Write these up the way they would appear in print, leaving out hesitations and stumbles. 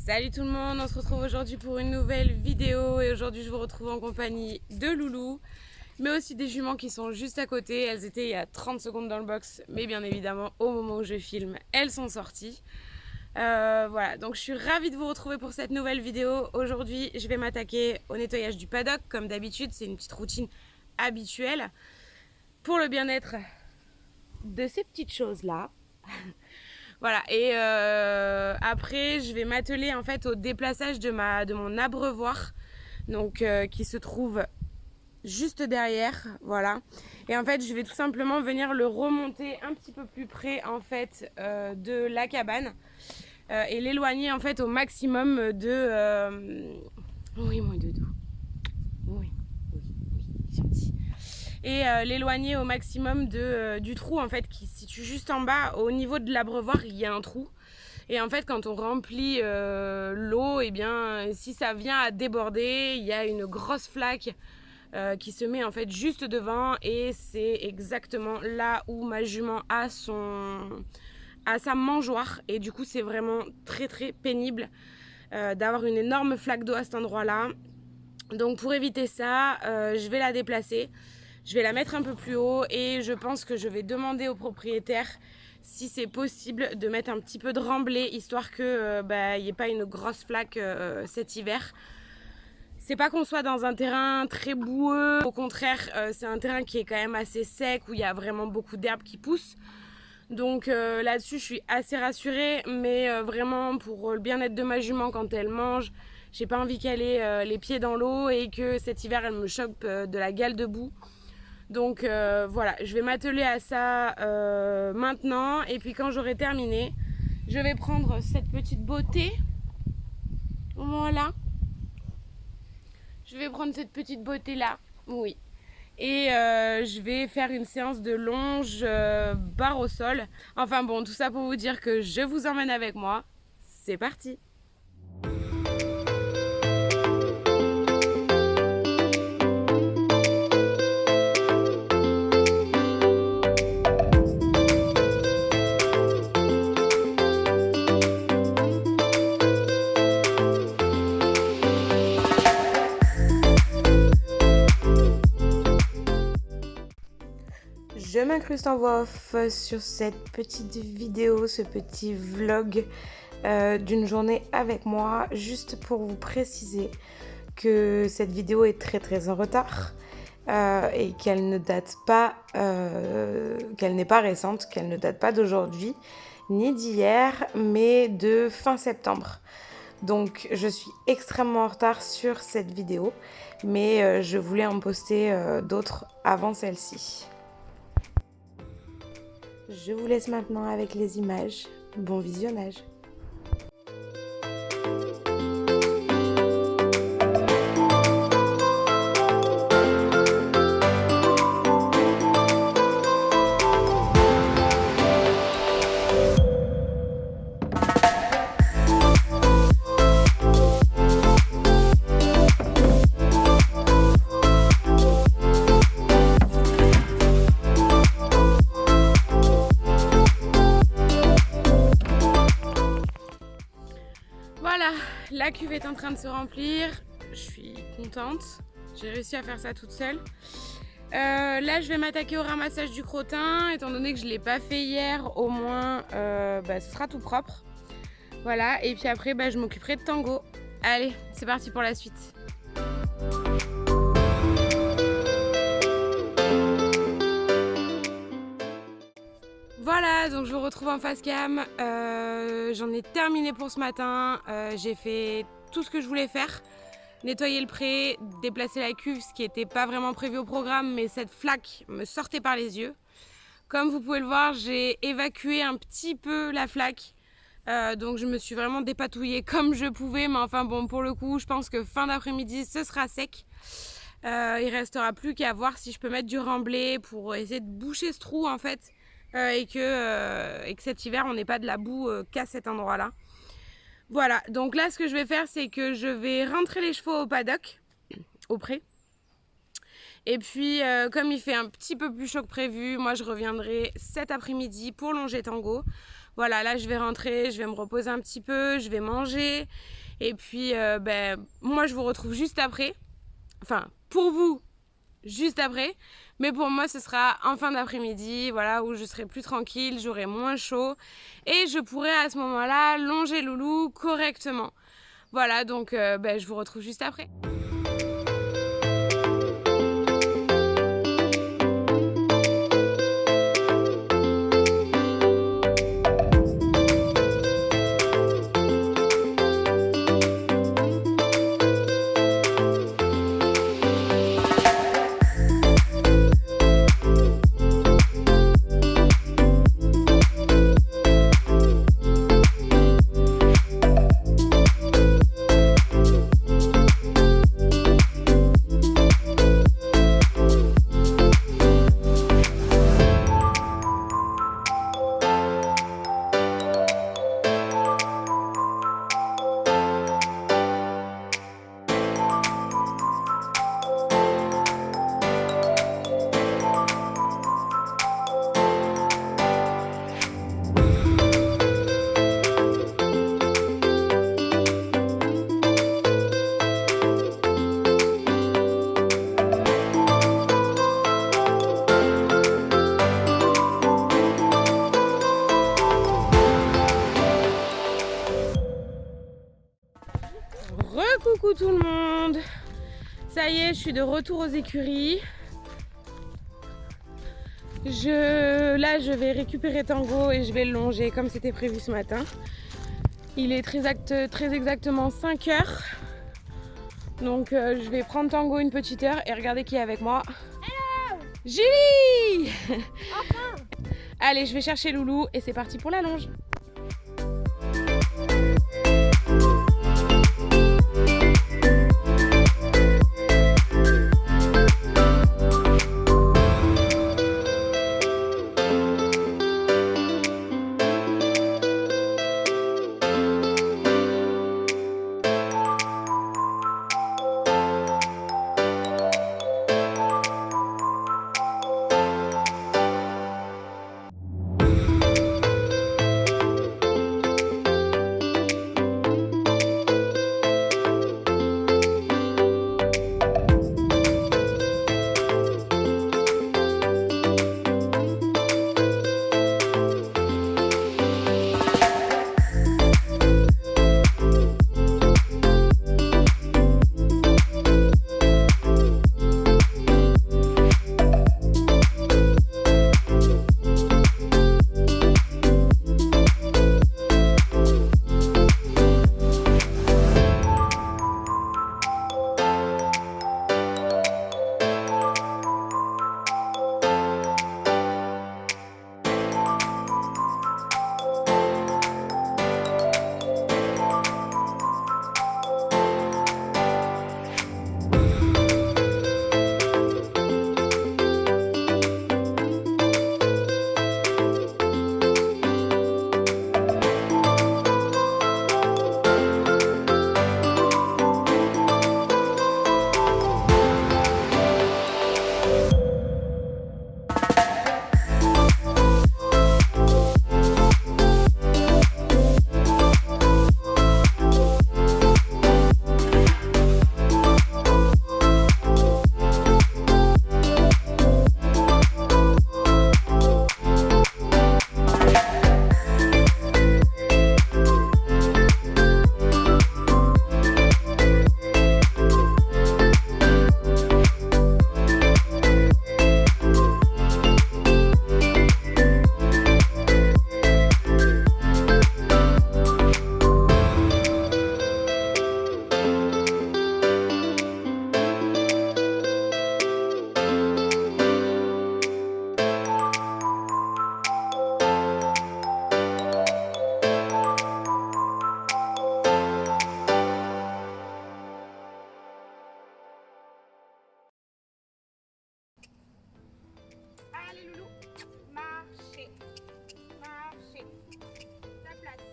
Salut tout le monde, on se retrouve aujourd'hui pour une nouvelle vidéo et aujourd'hui je vous retrouve en compagnie de Loulou mais aussi des juments qui sont juste à côté. Elles étaient il y a 30 secondes dans le box mais bien évidemment au moment où je filme elles sont sorties. Voilà, donc je suis ravie de vous retrouver pour cette nouvelle vidéo. Aujourd'hui je vais m'attaquer au nettoyage du paddock comme d'habitude, c'est une petite routine habituelle pour le bien-être de ces petites choses là. Voilà, et après je vais m'atteler en fait au déplaçage de mon abreuvoir, donc qui se trouve juste derrière, voilà. Et en fait je vais tout simplement venir le remonter un petit peu plus près en fait de la cabane et l'éloigner en fait au maximum de oui mon doudou, oui gentil, et l'éloigner au maximum du trou en fait qui se situe juste en bas. Au niveau de l'abreuvoir il y a un trou et en fait quand on remplit l'eau, et bien si ça vient à déborder, il y a une grosse flaque qui se met en fait juste devant et c'est exactement là où ma jument a sa mangeoire et du coup c'est vraiment très très pénible d'avoir une énorme flaque d'eau à cet endroit là. Donc pour éviter ça je vais la déplacer. Je vais la mettre un peu plus haut et je pense que je vais demander au propriétaire si c'est possible de mettre un petit peu de remblai histoire que n'y ait pas une grosse flaque cet hiver. C'est pas qu'on soit dans un terrain très boueux, au contraire c'est un terrain qui est quand même assez sec où il y a vraiment beaucoup d'herbes qui poussent. Donc là-dessus je suis assez rassurée, mais vraiment pour le bien-être de ma jument quand elle mange, j'ai pas envie qu'elle ait les pieds dans l'eau et que cet hiver elle me chope de la gale de boue. Donc voilà, je vais m'atteler à ça maintenant. Et puis quand j'aurai terminé, je vais prendre cette petite beauté. Voilà. Je vais prendre cette petite beauté là. Oui. Et je vais faire une séance de longe barre au sol. Enfin bon, tout ça pour vous dire que je vous emmène avec moi. C'est parti. Je m'incruste en voix off sur cette petite vidéo, ce petit vlog d'une journée avec moi, juste pour vous préciser que cette vidéo est très très en retard et qu'elle ne date pas, qu'elle n'est pas récente, qu'elle ne date pas d'aujourd'hui ni d'hier, mais de fin septembre. Donc je suis extrêmement en retard sur cette vidéo, mais je voulais en poster d'autres avant celle-ci. Je vous laisse maintenant avec les images. Bon visionnage. Voilà, la cuve est en train de se remplir. Je suis contente. J'ai réussi à faire ça toute seule. Là, je vais m'attaquer au ramassage du crottin. Étant donné que je ne l'ai pas fait hier, au moins, ce sera tout propre. Voilà, et puis après, je m'occuperai de Tango. Allez, c'est parti pour la suite. Voilà, donc je vous retrouve en face cam. J'en ai terminé pour ce matin. J'ai fait tout ce que je voulais faire. Nettoyer le pré, déplacer la cuve, ce qui n'était pas vraiment prévu au programme, mais cette flaque me sortait par les yeux. Comme vous pouvez le voir, j'ai évacué un petit peu la flaque. Donc je me suis vraiment dépatouillée comme je pouvais. Mais enfin bon, pour le coup, je pense que fin d'après-midi, ce sera sec. Il restera plus qu'à voir si je peux mettre du remblai pour essayer de boucher ce trou en fait. Et que cet hiver, on n'ait pas de la boue qu'à cet endroit-là. Voilà, donc là, ce que je vais faire, c'est que je vais rentrer les chevaux au paddock, au pré. Et puis, comme il fait un petit peu plus chaud que prévu, moi, je reviendrai cet après-midi pour longer Tango. Voilà, là je vais rentrer, je vais me reposer un petit peu, je vais manger. Et puis moi je vous retrouve juste après. Enfin, pour vous, juste après. Mais pour moi, ce sera en fin d'après-midi, voilà, où je serai plus tranquille, j'aurai moins chaud. Et je pourrai à ce moment-là longer Loulou correctement. Voilà, donc je vous retrouve juste après. Re-coucou tout le monde. Ça y est, je suis de retour aux écuries. Là, je vais récupérer Tango et je vais le longer comme c'était prévu ce matin. Il est très exactement 5 heures. Donc je vais prendre Tango une petite heure et regardez qui est avec moi. Hello Julie. Enfin. Allez, je vais chercher Loulou et c'est parti pour la longe. Allez Loulou, marchez, marchez, ta place,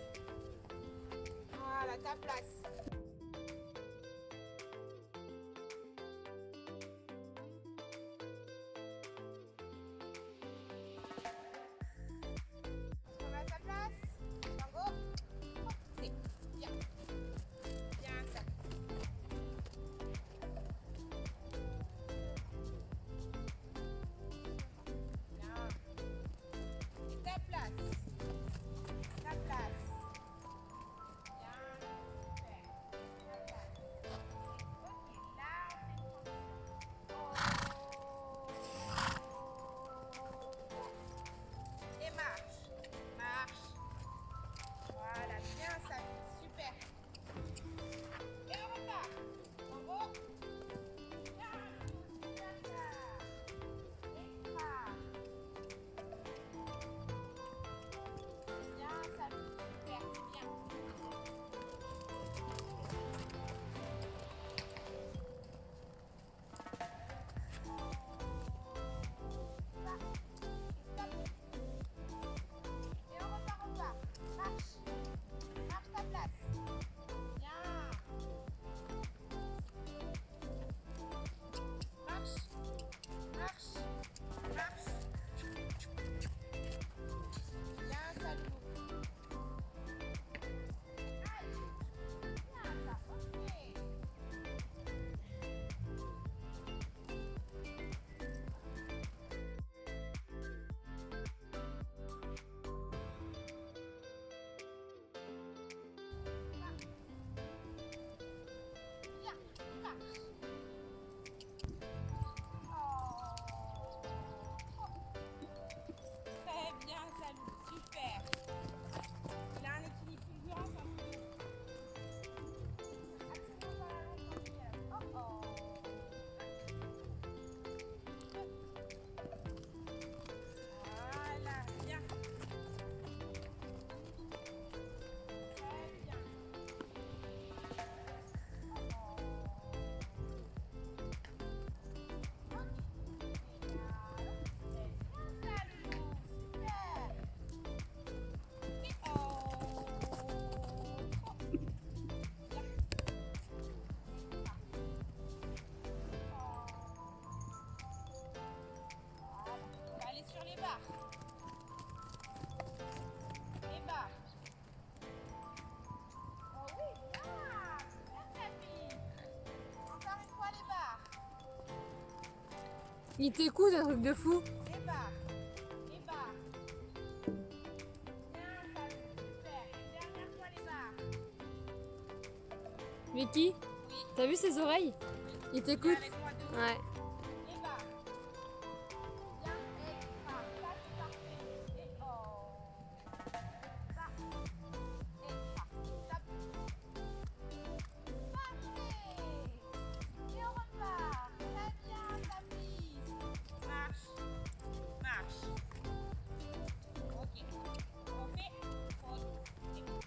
voilà ta place. On se remet à sa place. Il t'écoute, un truc de fou. Les barres. Les barres. Bien, ça super. Dernière fois les barres. Vicky, t'as vu ses oreilles? Il t'écoute. Avec moi deux. Ouais. Les barres. Bien, extra. Ça c'est parfait. Et oh. Ça. Extra. Ça. Parfait. Et on repart. Très bien, ça glisse. Marche. Marche. Ok. On fait. Pause. Et bien.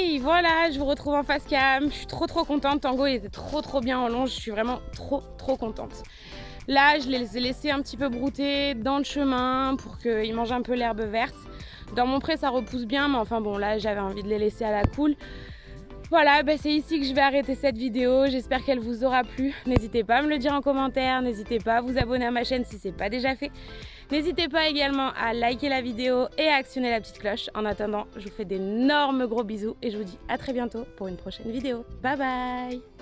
filles, voilà, je vous retrouve en face cam. Je suis trop contente. Tango il était trop bien en longe. Je suis vraiment trop contente. Là, je les ai laissés un petit peu brouter dans le chemin pour qu'ils mangent un peu l'herbe verte. Dans mon pré, ça repousse bien, mais enfin bon, là, j'avais envie de les laisser à la cool. Voilà, c'est ici que je vais arrêter cette vidéo. J'espère qu'elle vous aura plu. N'hésitez pas à me le dire en commentaire. N'hésitez pas à vous abonner à ma chaîne si ce n'est pas déjà fait. N'hésitez pas également à liker la vidéo et à actionner la petite cloche. En attendant, je vous fais d'énormes gros bisous et je vous dis à très bientôt pour une prochaine vidéo. Bye bye!